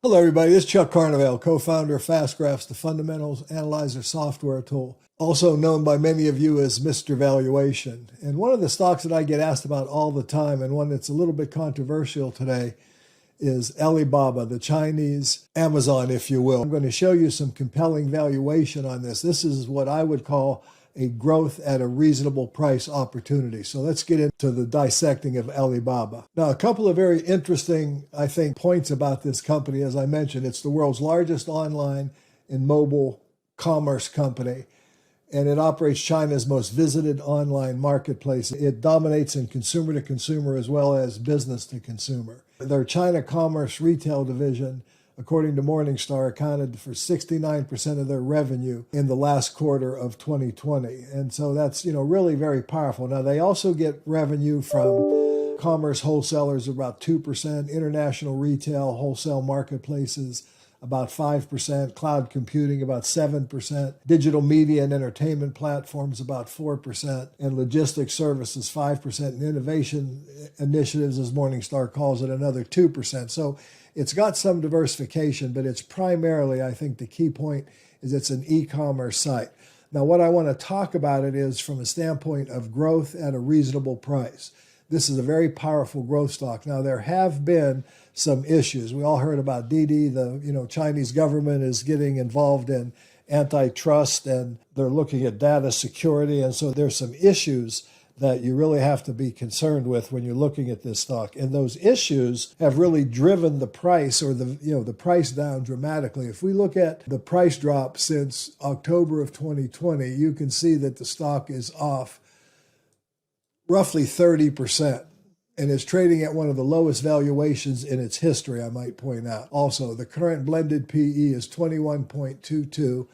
Hello, everybody. This is Chuck Carnevale, co-founder of FastGraphs, the Fundamentals Analyzer software tool, also known by many of you as Mr. Valuation. And one of the stocks that I get asked about all the time, and one that's a little bit controversial today, is Alibaba, the Chinese Amazon, if you will. I'm going to show you some compelling valuation on this. This is what I would call a growth at a reasonable price opportunity. So let's get into the dissecting of Alibaba. Now, a couple of very interesting, I think, points about this company. As I mentioned, it's the world's largest online and mobile commerce company, and it operates China's most visited online marketplace. It dominates in consumer to consumer as well as business to consumer. Their China Commerce Retail division, according to Morningstar, accounted for 69% of their revenue in the last quarter of 2020. And so that's, really very powerful. Now, they also get revenue from commerce wholesalers, about 2%, international retail wholesale marketplaces, about 5%, cloud computing, about 7%, digital media and entertainment platforms, about 4%, and logistics services, 5%, and innovation initiatives, as Morningstar calls it, another 2%. So it's got some diversification, but it's primarily, I think the key point is it's an e-commerce site. Now, what I want to talk about it is from a standpoint of growth at a reasonable price. This is a very powerful growth stock. Now, there have been some issues. We all heard about Didi. The Chinese government is getting involved in antitrust, and they're looking at data security. And so there's some issues that you really have to be concerned with when you're looking at this stock. And those issues have really driven the price, or the price down dramatically. If we look at the price drop since October of 2020, you can see that the stock is off roughly 30%. And is trading at one of the lowest valuations in its history, I might point out. Also, the current blended PE is 21.22.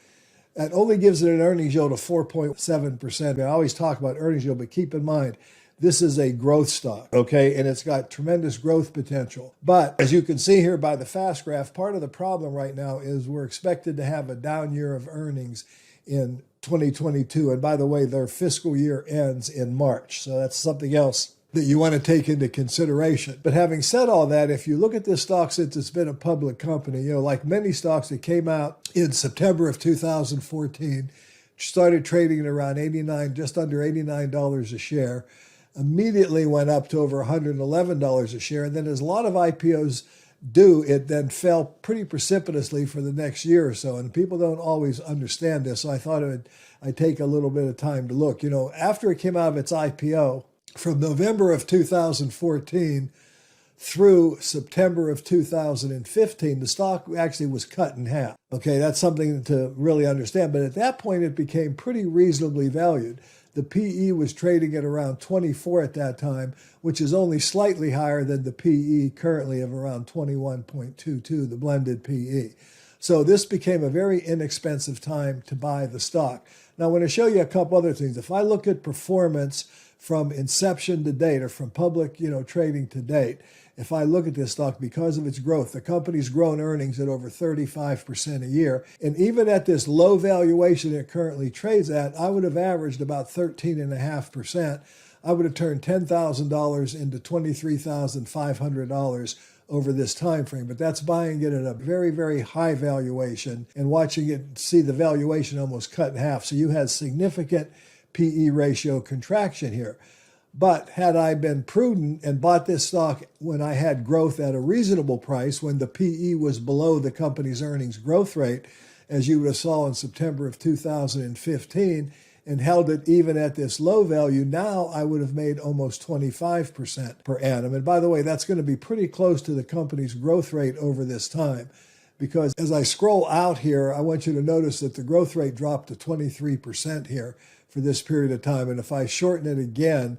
That only gives it an earnings yield of 4.7%. I always talk about earnings yield, but keep in mind, this is a growth stock, okay? And it's got tremendous growth potential. But as you can see here by the fast graph, part of the problem right now is we're expected to have a down year of earnings in 2022. And by the way, their fiscal year ends in March. So that's something else that you want to take into consideration. But having said all that, if you look at this stock since it's been a public company, like many stocks that came out in September of 2014, started trading at around $89, just under $89 a share, immediately went up to over $111 a share. And then as a lot of IPOs do, it then fell pretty precipitously for the next year or so. And people don't always understand this. So I thought I'd take a little bit of time to look. After it came out of its IPO, from November of 2014 through September of 2015, the stock actually was cut in half. Okay, that's something to really understand. But at that point, it became pretty reasonably valued. The PE was trading at around 24 at that time, which is only slightly higher than the PE currently of around 21.22, the blended PE. So this became a very inexpensive time to buy the stock. Now, I want to show you a couple other things. If I look at performance from inception to date, or from public, trading to date, if I look at this stock, because of its growth, the company's grown earnings at over 35% a year. And even at this low valuation it currently trades at, I would have averaged about 13.5%. I would have turned $10,000 into $23,500 over this time frame. But that's buying it at a very, very high valuation and watching it see the valuation almost cut in half. So you had significant PE ratio contraction here. But had I been prudent and bought this stock when I had growth at a reasonable price, when the PE was below the company's earnings growth rate, as you would have saw in September of 2015, and held it even at this low value, now I would have made almost 25% per annum. And by the way, that's going to be pretty close to the company's growth rate over this time. Because as I scroll out here, I want you to notice that the growth rate dropped to 23% here for this period of time. And if I shorten it again,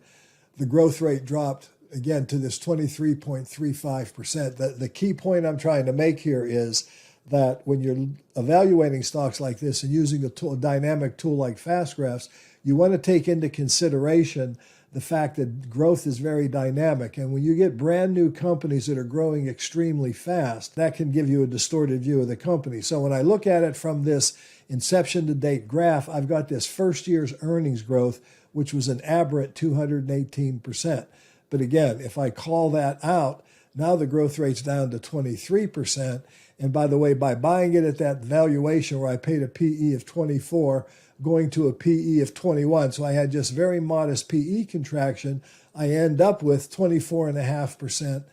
the growth rate dropped again to this 23.35%. The key point I'm trying to make here is that when you're evaluating stocks like this and using a dynamic tool like FastGraphs, you want to take into consideration the fact that growth is very dynamic. And when you get brand new companies that are growing extremely fast, that can give you a distorted view of the company. So when I look at it from this inception to date graph, I've got this first year's earnings growth, which was an aberrant 218%. But again, if I call that out, now the growth rate's down to 23%. And by the way, by buying it at that valuation where I paid a PE of 24, going to a PE of 21, so I had just very modest PE contraction, I end up with 24.5%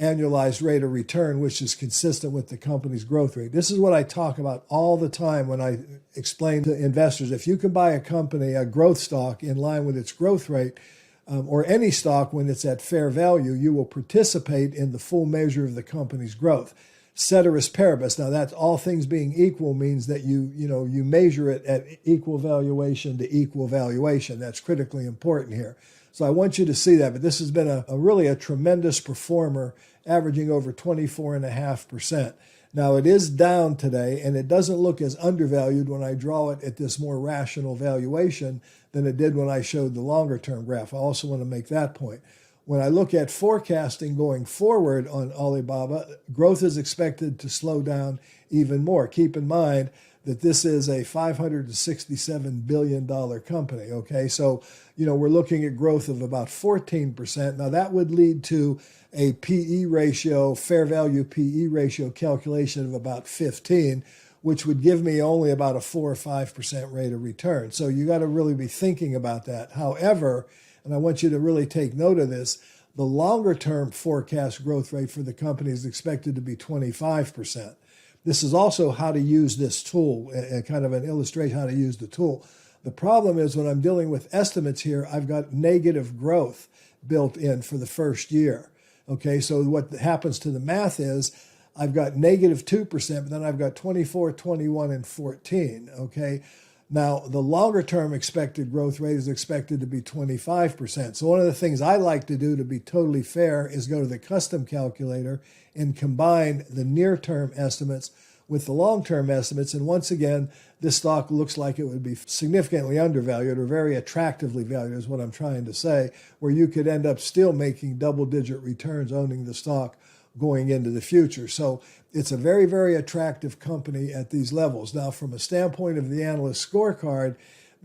annualized rate of return, which is consistent with the company's growth rate. This is what I talk about all the time when I explain to investors. If you can buy a company, a growth stock, in line with its growth rate, or any stock when it's at fair value, you will participate in the full measure of the company's growth. Ceteris paribus. Now, that's all things being equal means that you measure it at equal valuation to equal valuation. That's critically important here. So I want you to see that. But this has been a really tremendous performer, averaging over 24.5%. Now, it is down today, and it doesn't look as undervalued when I draw it at this more rational valuation than it did when I showed the longer-term graph. I also want to make that point. When I look at forecasting going forward on Alibaba, growth is expected to slow down even more. Keep in mind that this is a $567 billion company, okay? So, we're looking at growth of about 14%. Now, that would lead to a PE ratio, fair value PE ratio calculation of about 15, which would give me only about a 4 or 5% rate of return. So you got to really be thinking about that. However, and I want you to really take note of this, the longer-term forecast growth rate for the company is expected to be 25%. This is also how to use this tool, kind of an illustration how to use the tool. The problem is when I'm dealing with estimates here, I've got negative growth built in for the first year. Okay, so what happens to the math is I've got negative 2%, but then I've got 24, 21, and 14, okay? Now, the longer-term expected growth rate is expected to be 25%. So one of the things I like to do to be totally fair is go to the custom calculator and combine the near-term estimates with the long-term estimates. And once again, this stock looks like it would be significantly undervalued or very attractively valued is what I'm trying to say, where you could end up still making double-digit returns owning the stock going into the future. So it's a very, very attractive company at these levels. Now, from a standpoint of the Analyst Scorecard,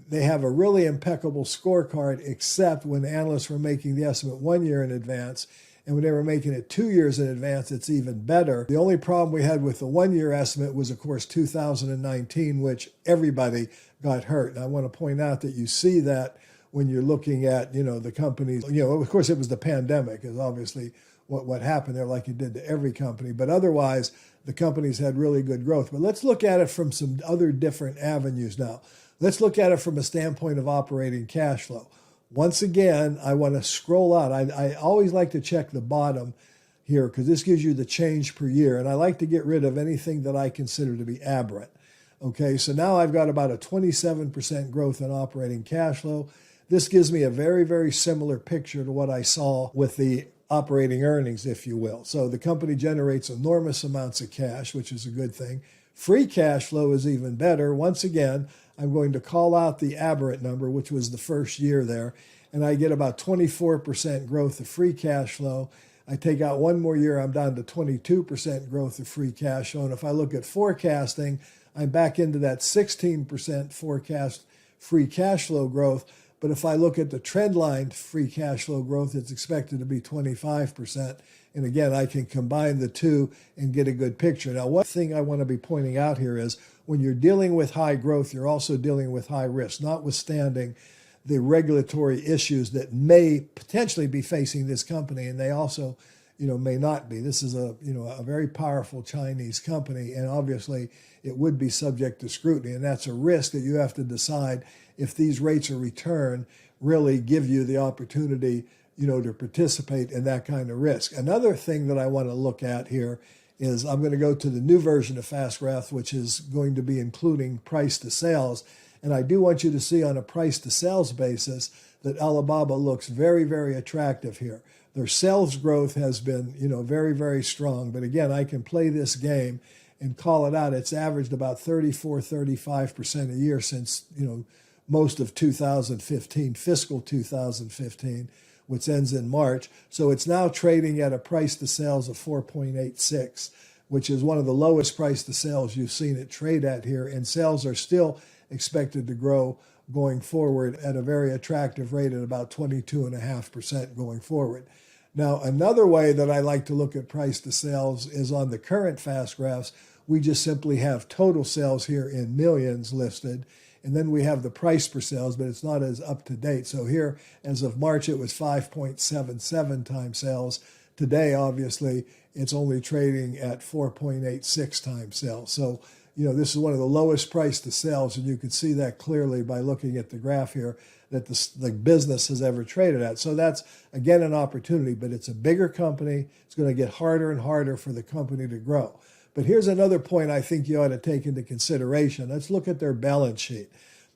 they have a really impeccable scorecard, except when analysts were making the estimate 1 year in advance. And when they were making it 2 years in advance, it's even better. The only problem we had with the 1 year estimate was, of course, 2019, which everybody got hurt. And I want to point out that you see that when you're looking at, the companies, of course, it was the pandemic is obviously what happened there, like it did to every company. But otherwise, the companies had really good growth. But let's look at it from some other different avenues now. Let's look at it from a standpoint of operating cash flow. Once again, I want to scroll out. I always like to check the bottom here because this gives you the change per year. And I like to get rid of anything that I consider to be aberrant. Okay, so now I've got about a 27% growth in operating cash flow. This gives me a very, very similar picture to what I saw with the operating earnings, if you will. So the company generates enormous amounts of cash, which is a good thing. Free cash flow is even better. Once again, I'm going to call out the aberrant number, which was the first year there, and I get about 24% growth of free cash flow. I take out 1 more year, I'm down to 22% growth of free cash flow. And if I look at forecasting, I'm back into that 16% forecast free cash flow growth. But if I look at the trend line free cash flow growth, it's expected to be 25%. And again, I can combine the two and get a good picture. Now, one thing I want to be pointing out here is when you're dealing with high growth, you're also dealing with high risk, notwithstanding the regulatory issues that may potentially be facing this company. And they also, may not be. This is a very powerful Chinese company, and obviously it would be subject to scrutiny. And that's a risk that you have to decide if these rates of return really give you the opportunity, to participate in that kind of risk. Another thing that I want to look at here is I'm going to go to the new version of FastGraph, which is going to be including price to sales. And I do want you to see on a price to sales basis that Alibaba looks very, very attractive here. Their sales growth has been, very, very strong. But again, I can play this game and call it out. It's averaged about 34, 35% a year since, most of 2015, fiscal 2015, which ends in March. So it's now trading at a price to sales of 4.86, which is one of the lowest price to sales you've seen it trade at here. And sales are still expected to grow going forward at a very attractive rate at about 22.5% going forward. Now, another way that I like to look at price to sales is on the current fast graphs. We just simply have total sales here in millions listed, and then we have the price per sales, but it's not as up to date. So here, as of March, it was 5.77 times sales. Today, obviously, it's only trading at 4.86 times sales. So, this is one of the lowest price to sales, and you can see that clearly by looking at the graph here that the business has ever traded at. So that's, again, an opportunity, but it's a bigger company. It's going to get harder and harder for the company to grow. But here's another point I think you ought to take into consideration. Let's look at their balance sheet.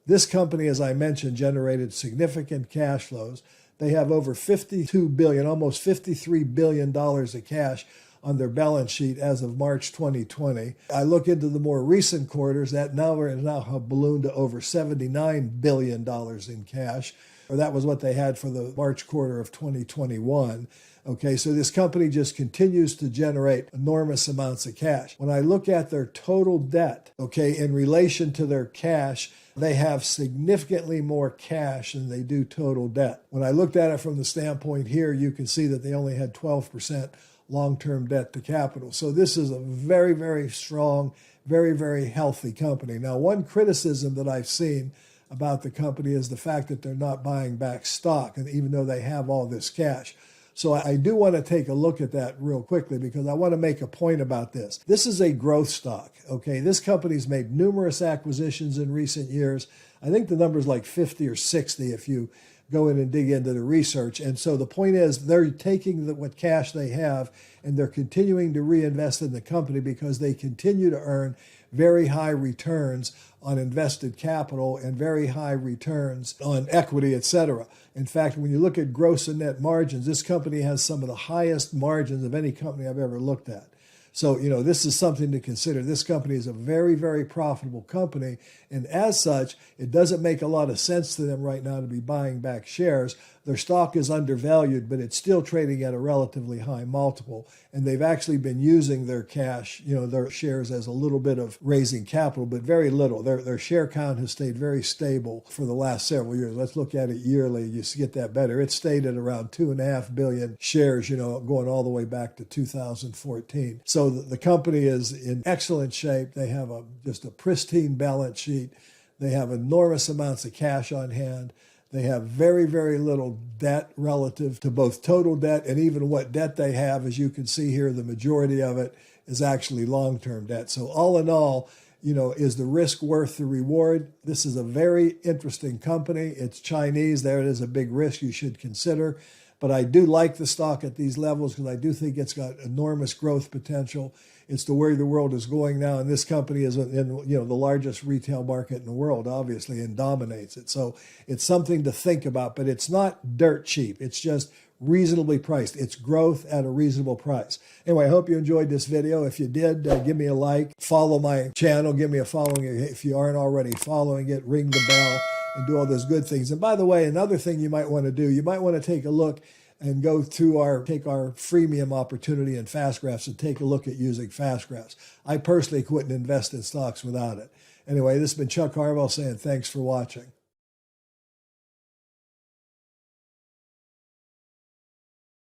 This company, as I mentioned, generated significant cash flows. They have over $52 billion, almost $53 billion of cash on their balance sheet as of March 2020. I look into the more recent quarters, that number has now ballooned to over $79 billion in cash, or that was what they had for the March quarter of 2021. Okay, so this company just continues to generate enormous amounts of cash. When I look at their total debt, okay, in relation to their cash, they have significantly more cash than they do total debt. When I looked at it from the standpoint here, you can see that they only had 12% long-term debt to capital. So this is a very, very strong, very, very healthy company. Now, one criticism that I've seen about the company is the fact that they're not buying back stock, and even though they have all this cash. So I do want to take a look at that real quickly because I want to make a point about this. This is a growth stock, okay? This company's made numerous acquisitions in recent years. I think the number's like 50 or 60 if you go in and dig into the research. And so the point is they're taking what cash they have and they're continuing to reinvest in the company because they continue to earn very high returns on invested capital and very high returns on equity, etc. In fact, when you look at gross and net margins, this company has some of the highest margins of any company I've ever looked at. So, this is something to consider. This company is a very, very profitable company. And as such, it doesn't make a lot of sense to them right now to be buying back shares. Their stock is undervalued, but it's still trading at a relatively high multiple. And they've actually been using their cash, their shares as a little bit of raising capital, but very little. Their share count has stayed very stable for the last several years. Let's look at it yearly. You get that better. It stayed at around 2.5 billion shares, going all the way back to 2014. So the company is in excellent shape. They have just a pristine balance sheet. They have enormous amounts of cash on hand. They have very, very little debt relative to both total debt and even what debt they have. As you can see here, the majority of it is actually long-term debt. So all in all, is the risk worth the reward? This is a very interesting company. It's Chinese. There it is, a big risk you should consider. But I do like the stock at these levels because I do think it's got enormous growth potential. It's the way the world is going now, and this company is in the largest retail market in the world, obviously, and dominates it. So it's something to think about, but it's not dirt cheap. It's just reasonably priced. It's growth at a reasonable price. Anyway, I hope you enjoyed this video. If you did, give me a like, follow my channel, give me a following. If you aren't already following it, ring the bell and do all those good things. And by the way, another thing you might want to do, you might want to take a look and go to take our freemium opportunity in Fast Graphs and take a look at using Fast Graphs. I personally couldn't invest in stocks without it. Anyway, this has been Chuck Harwell saying thanks for watching.